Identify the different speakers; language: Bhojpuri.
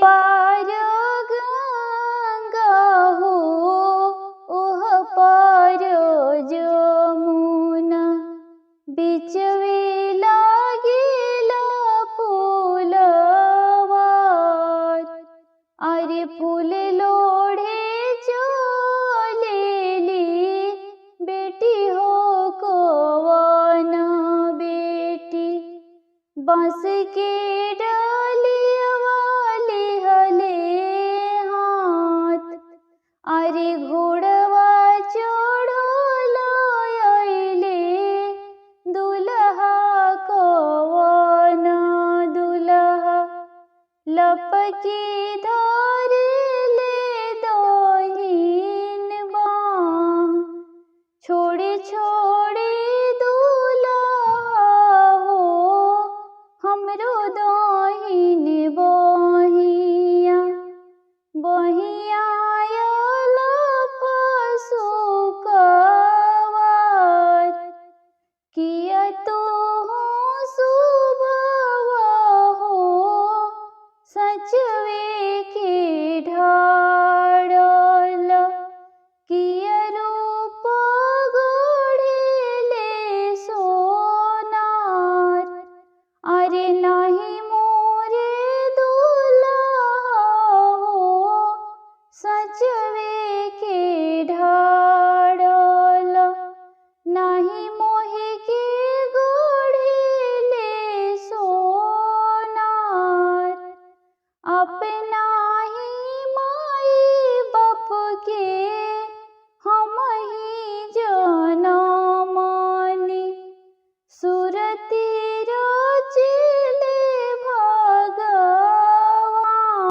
Speaker 1: पार गंगा हो ओह पार जमुना, बिचवे लागेला फूलवार। अरे फूल लोढ़े चलेली बेटी हो कवन बेटी, बांस के डालियवा लिहले हाथ। अरे घोड़वा चढ़ल अइले दुल्हा कवन दुल्हा, लपकी धरेले दहिन बाँ। छोड़े छोड़े दुल्हा हो हमरो दहिन बहिया, बहिया आयल फसुकवार। किया तो सुबवा हो सचवे के ढाड़ल, किया रूप गढ़ेले सोनार। अरे नाही मोरे दुल्हा हो सचवे के ढाड़ल, नाही मोहि के गढ़ेले सोनार। अपना ही माई बाप के